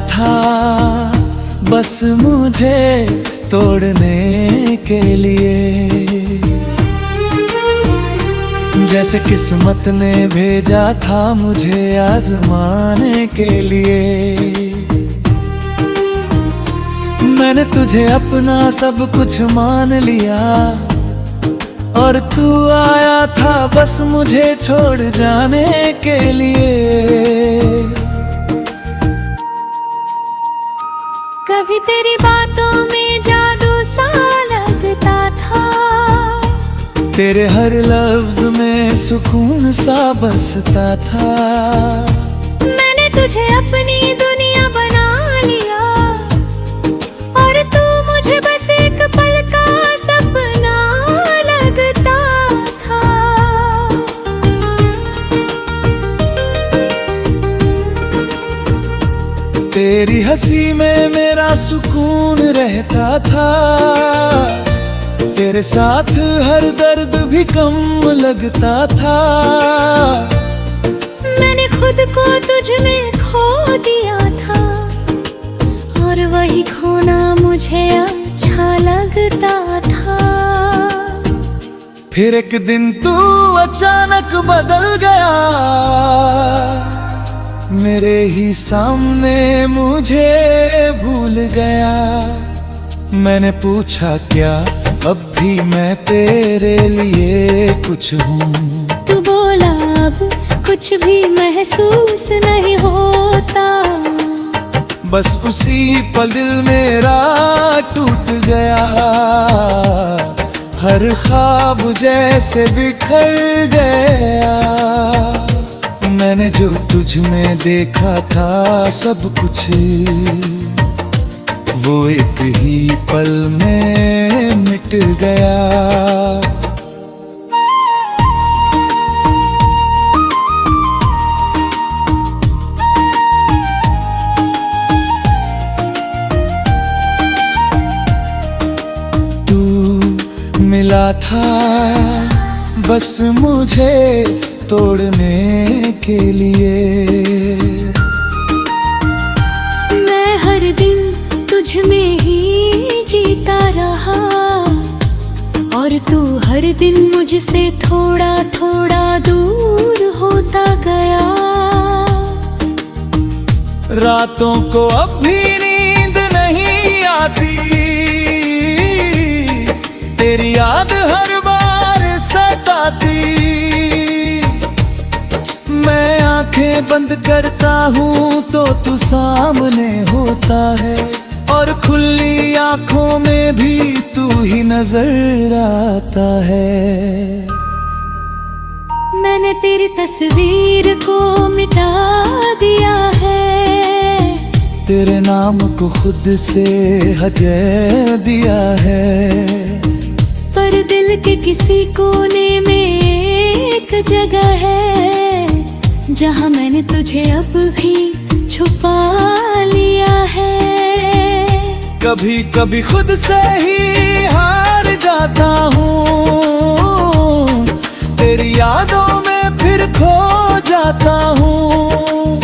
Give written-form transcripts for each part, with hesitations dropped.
था बस मुझे तोड़ने के लिए, जैसे किस्मत ने भेजा था मुझे आजमाने के लिए। मैंने तुझे अपना सब कुछ मान लिया और तू आया था बस मुझे छोड़ जाने के लिए। कभी तेरी बातों में जादू सा लगता था, तेरे हर लफ्ज में सुकून सा बसता था। मैंने तुझे अपनी दुनिया बना लिया और तू मुझे बस एक पल का सपना लगता था। तेरी हंसी में मेरा सुकून रहता था, तेरे साथ हर दर्द भी कम लगता था। मैंने खुद को तुझ में खो दिया था और वही खोना मुझे अच्छा लगता था। फिर एक दिन तू अचानक बदल गया, मेरे ही सामने मुझे भूल गया। मैंने पूछा क्या अब भी मैं तेरे लिए कुछ हूँ, तू बोला अब कुछ भी महसूस नहीं होता। बस उसी पल दिल मेरा टूट गया, हर ख्वाब जैसे बिखर गया। मैंने जो तुझ में देखा था सब कुछ, वो एक ही पल में मिट गया। तू मिला था बस मुझे तोड़ने के लिए, मैं हर दिन तुझ में ही जीता रहा और तू हर दिन मुझसे थोड़ा थोड़ा दूर होता गया। रातों को अब भी नींद नहीं आती, तेरी याद हर बार सताती। मैं आंखें बंद करता हूँ तो तू सामने होता है और खुली आंखों में भी तू ही नजर आता है। मैंने तेरी तस्वीर को मिटा दिया है, तेरे नाम को खुद से हजे दिया है। पर दिल के किसी कोने में एक जगह है जहाँ मैंने तुझे अब भी छुपा लिया है। कभी कभी खुद से ही हार जाता हूँ, तेरी यादों में फिर खो जाता हूँ।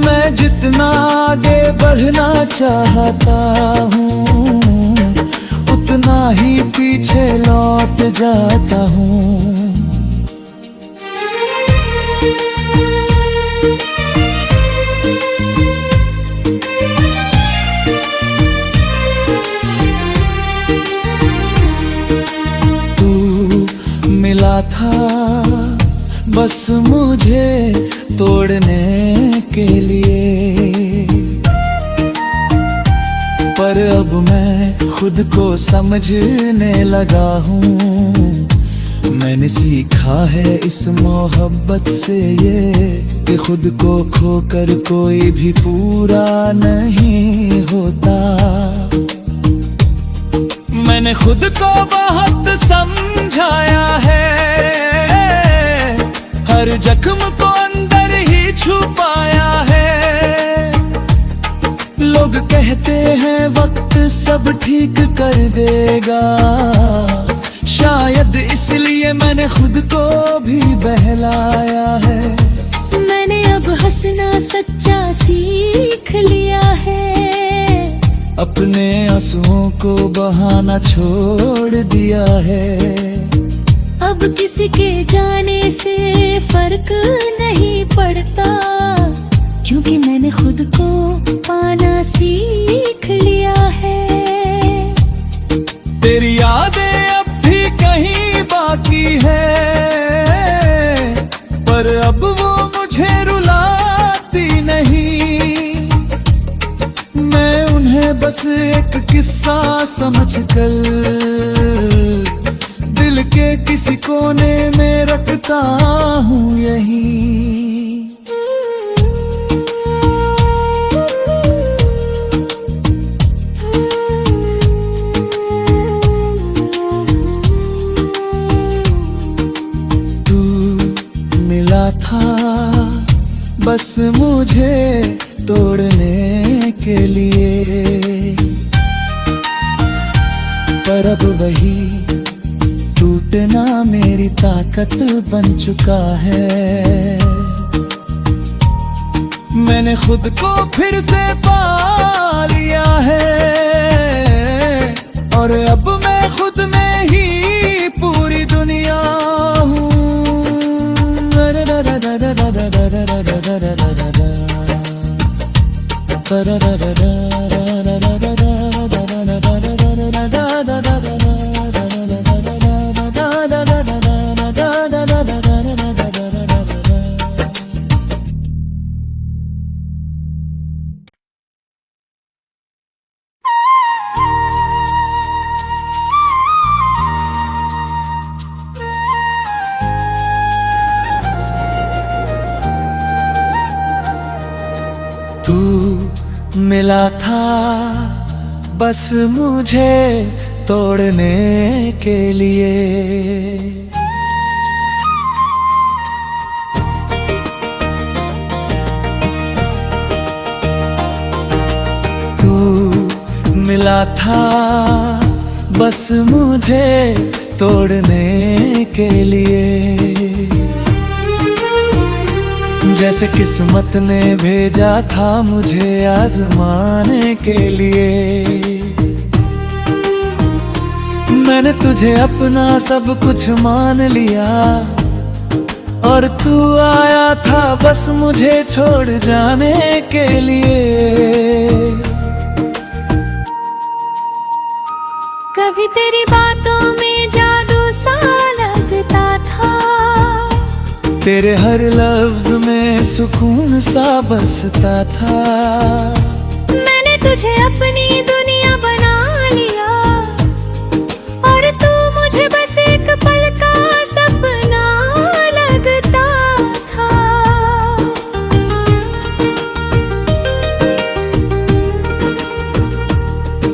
मैं जितना आगे बढ़ना चाहता हूँ उतना ही पीछे लौट जाता हूँ। मिला था बस मुझे तोड़ने के लिए, पर अब मैं खुद को समझने लगा हूँ। मैंने सीखा है इस मोहब्बत से ये कि खुद को खोकर कोई भी पूरा नहीं होता। मैंने खुद को बहुत समझाया है, हर जख्म को अंदर ही छुपाया है। लोग कहते हैं वक्त सब ठीक कर देगा, शायद इसलिए मैंने खुद को भी बहलाया है। मैंने अब हंसना सच्चा सीख अपने आंसुओं को बहाना छोड़ दिया है। अब किसी के जाने से फर्क नहीं पड़ता, क्योंकि मैंने खुद को पाना सीख लिया है। तेरी यादें अब भी कहीं बाकी है, पर अब वो मुझे रुलाती नहीं। मैं उन्हें बस एक किस्सा समझकर दिल के किसी कोने में रखता हूँ यहीं। तू मिला था बस मुझे तोड़ने के लिए, पर अब वही टूटना मेरी ताकत बन चुका है। मैंने खुद को फिर से पा लिया है, और अब मैं खुद में ही पूरी दुनिया हूँ। तू मिला था बस मुझे तोड़ने के लिए, तू मिला था बस मुझे तोड़ने के लिए। जैसे किस्मत ने भेजा था मुझे आजमाने के लिए। मैंने तुझे अपना सब कुछ मान लिया, और तू आया था बस मुझे छोड़ जाने के लिए। कभी तेरी बातों में जादू सा लगता था, तेरे हर लफ्ज में सुकून सा बसता था। मैंने तुझे अपनी दुनिया बना लिया, और तू मुझे बस एक पल का सपना लगता था।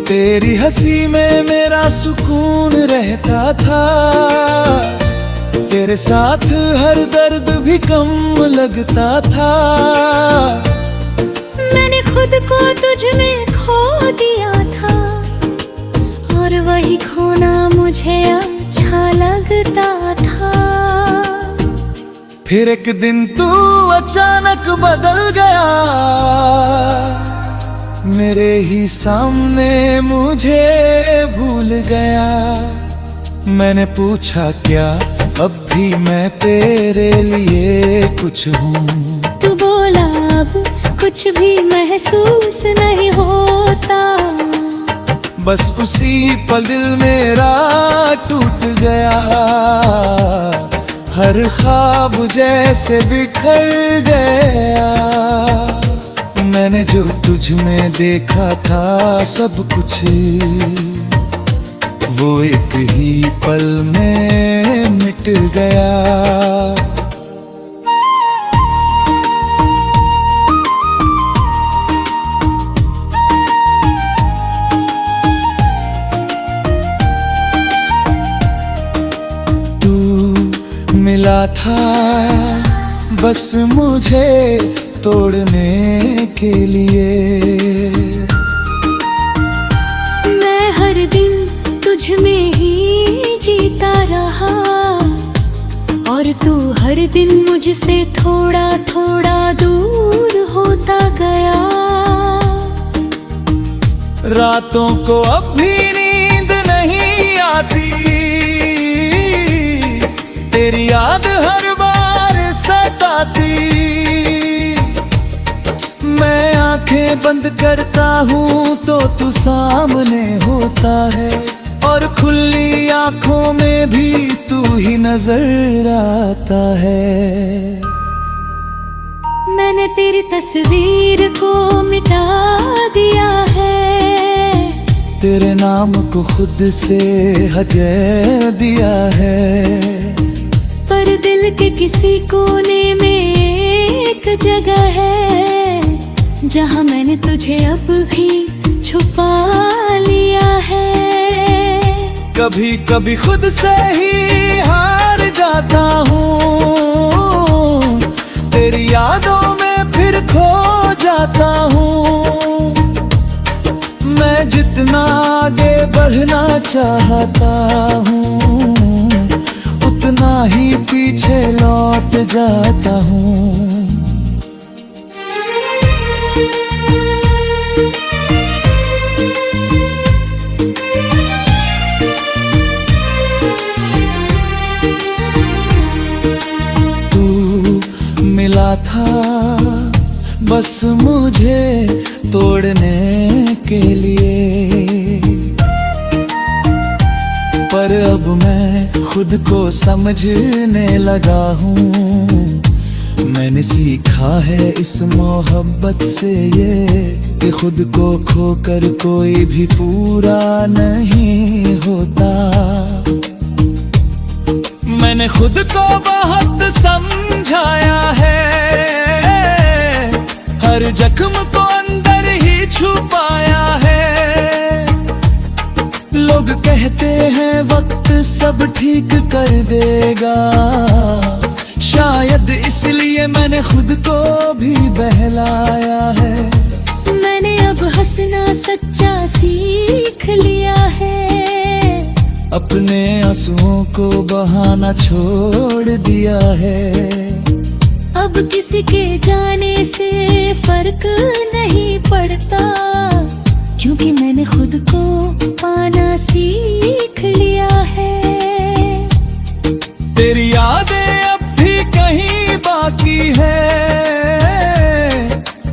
तेरी हंसी में मेरा सुकून रहता था, तेरे साथ हर दर्द भी कम लगता था। मैंने खुद को तुझ में खो दिया था, और वही खोना मुझे अच्छा लगता था। फिर एक दिन तू अचानक बदल गया, मेरे ही सामने मुझे भूल गया। मैंने पूछा क्या अब भी मैं तेरे लिए कुछ हूँ? तू बोला अब कुछ भी महसूस नहीं होता। बस उसी पल दिल मेरा टूट गया, हर ख्वाब जैसे बिखर गया। मैंने जो तुझ में देखा था सब कुछ, वो एक ही पल में मिट गया। तू मिला था बस मुझे तोड़ने के लिए। मैं हर दिन तुझ में ही जीता रहा, और तू हर दिन मुझसे थोड़ा थोड़ा दूर होता गया। रातों को अब भी नींद नहीं आती, तेरी याद हर बार सताती। मैं आंखें बंद करता हूँ तो तू सामने होता है, और खुली आंखों में भी तू ही नजर आता है। मैंने तेरी तस्वीर को मिटा दिया है, तेरे नाम को खुद से हजे दिया है, पर दिल के किसी कोने में एक जगह है जहाँ मैंने तुझे अब भी छुपा लिया है। कभी कभी खुद से ही हार जाता हूँ, तेरी यादों में फिर खो जाता हूँ। मैं जितना आगे बढ़ना चाहता हूँ, उतना ही पीछे लौट जाता हूँ। मिला था बस मुझे तोड़ने के लिए, पर अब मैं खुद को समझने लगा हूँ। मैंने सीखा है इस मोहब्बत से ये कि खुद को खोकर कोई भी पूरा नहीं होता। मैंने खुद को बहुत समझाया है, हर जख्म को अंदर ही छुपाया है। लोग कहते हैं वक्त सब ठीक कर देगा, शायद इसलिए मैंने खुद को भी बहलाया है। मैंने अब हंसना सच्चा सीख लिया है, अपने आंसुओं को बहाना छोड़ दिया है। अब किसी के जाने से फर्क नहीं पड़ता, क्योंकि मैंने खुद को पाना सीख लिया है। तेरी यादें अब भी कहीं बाकी है,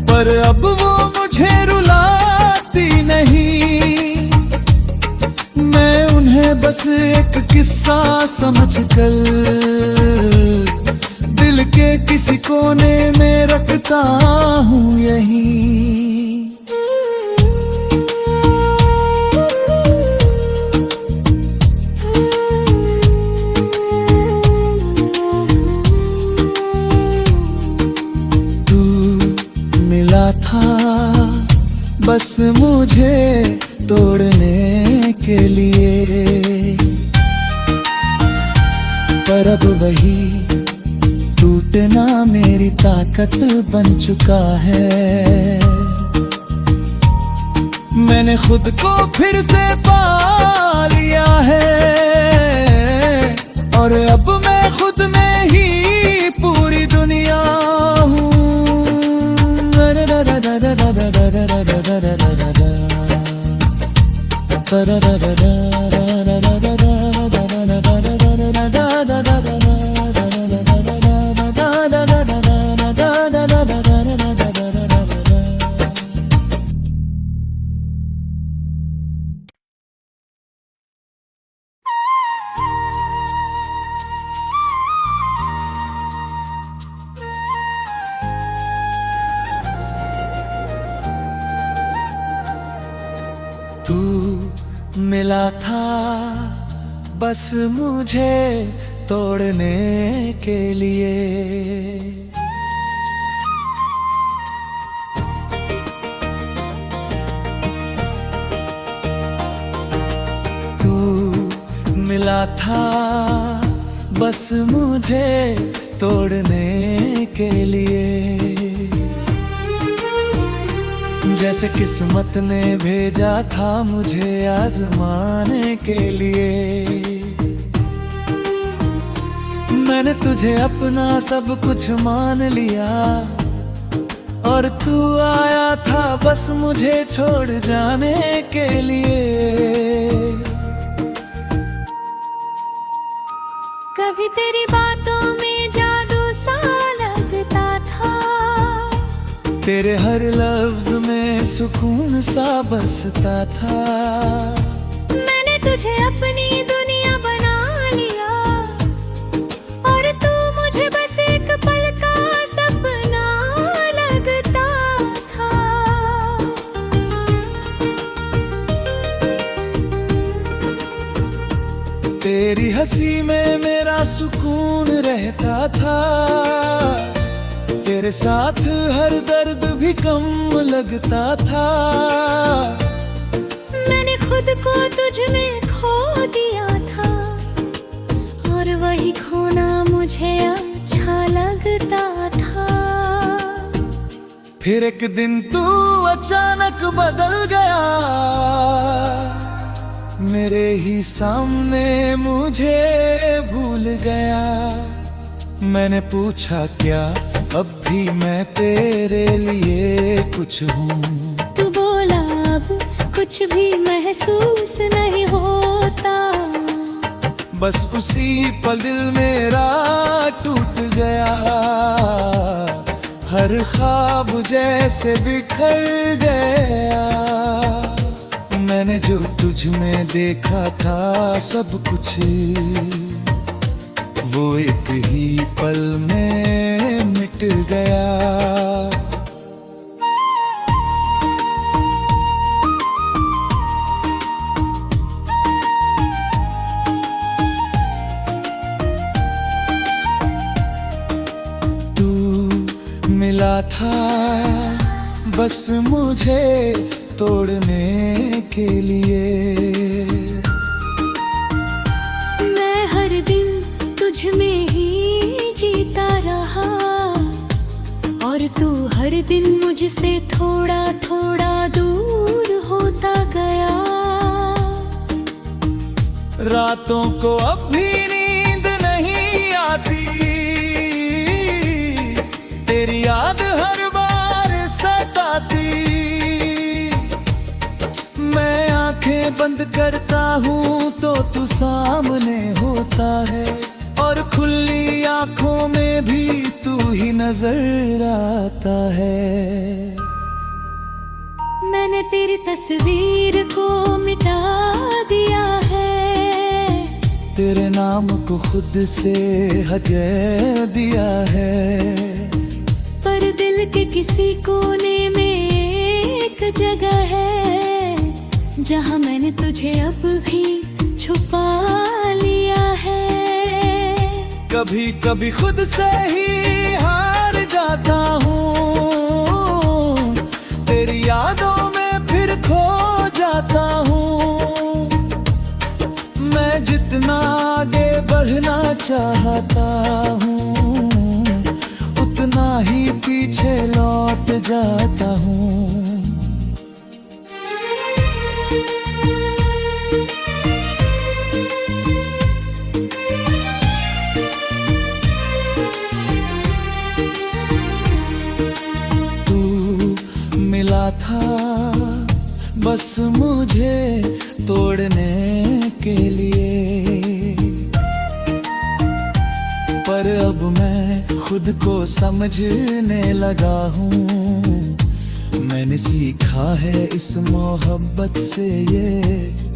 पर अब वो मुझे रुलाती नहीं। मैं उन्हें बस एक किस्सा समझकर दिल के किसी कोने में रखता हूँ यहीं। तू मिला था बस मुझे तोड़ने के लिए, पर अब वही टूटना मेरी ताकत बन चुका है। मैंने खुद को फिर से पा लिया है, और अब मैं खुद में ही पूरी दुनिया हूँ। तू मिला था बस मुझे तोड़ने के लिए, तू मिला था बस मुझे तोड़ने के लिए। जैसे किस्मत ने भेजा था मुझे आजमाने के लिए। मैंने तुझे अपना सब कुछ मान लिया, और तू आया था बस मुझे छोड़ जाने के लिए। कभी तेरी बातों में जादू सा लगता था, तेरे हर लफ्ज में सुकून सा बसता था। मैंने तुझे अपनी दुनिया बना लिया और तू मुझे बस एक पल का सपना लगता था। तेरी हंसी में मेरा सुकून रहता था, तेरे साथ हर दर्द भी कम लगता था। मैंने खुद को तुझ में खो दिया था और वही खोना मुझे अच्छा लगता था। फिर एक दिन तू अचानक बदल गया, मेरे ही सामने मुझे भूल गया। मैंने पूछा क्या अब भी मैं तेरे लिए कुछ हूँ? तू बोला अब कुछ भी महसूस नहीं होता। बस उसी पल दिल मेरा टूट गया, हर ख्वाब जैसे बिखर गया। मैंने जो तुझ में देखा था सब कुछ, वो एक ही पल में मिट गया। तू मिला था बस मुझे तोड़ने के लिए। मैं हर दिन तुझ में ही जीता रहा और तू हर दिन मुझसे थोड़ा थोड़ा दूर होता गया। रातों को अब भी नींद नहीं आती, तेरी याद हर बार सताती। मैं आंखें बंद करता हूँ तो तू सामने होता है, और खुली आंखों में भी तू ही नजर आता है। मैंने तेरी तस्वीर को मिटा दिया है, तेरे नाम को खुद से हजे दिया है। पर दिल के किसी कोने में एक जगह है जहाँ मैंने तुझे अब भी छुपा लिया है। कभी कभी खुद से ही हार जाता हूँ, तेरी यादों में फिर खो जाता हूँ। मैं जितना आगे बढ़ना चाहता हूँ, उतना ही पीछे लौट जाता हूँ। मिला था बस मुझे तोड़ने के लिए, पर अब मैं खुद को समझने लगा हूँ। मैंने सीखा है इस मोहब्बत से ये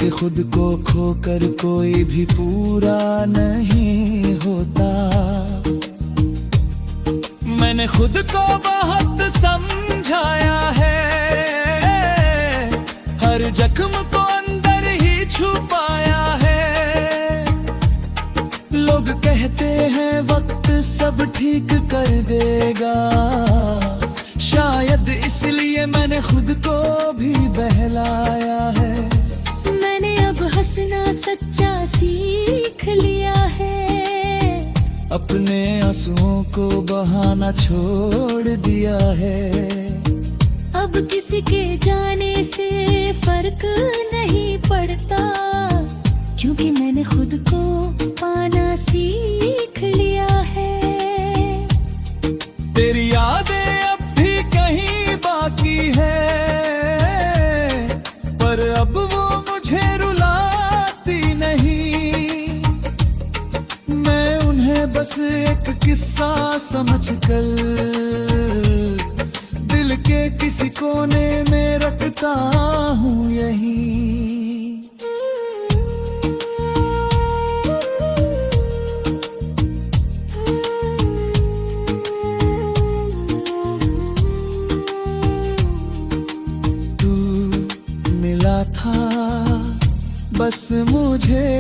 कि खुद को खोकर कोई भी पूरा नहीं होता। मैंने खुद को बहुत समझाया है, हर जख्म को अंदर ही छुपाया है। लोग कहते हैं वक्त सब ठीक कर देगा, शायद इसलिए मैंने खुद को भी बहलाया है। मैंने अब हंसना सच्चा सीख लिया है, अपने आंसुओं को बहाना छोड़ दिया है। अब किसी के जाने से फर्क नहीं पड़ता, क्योंकि मैंने खुद को पाना सीख लिया है। तेरी यादें अब भी कहीं बस एक किस्सा समझ कर दिल के किसी कोने में रखता हूँ यहीं। तू मिला था बस मुझे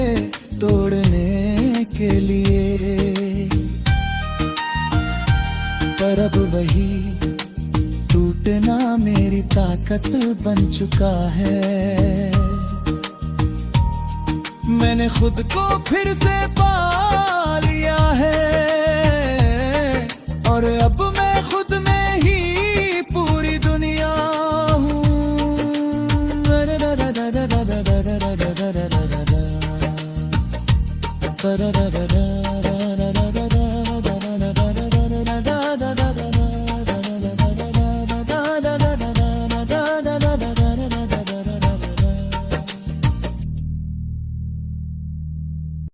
तोड़ने के लिए, पर अब वही टूटना मेरी ताकत बन चुका है। मैंने खुद को फिर से पा लिया है और अब मैं खुद में ही पूरी दुनिया हूँ। Da da da da da da da da da da da da da da da da da da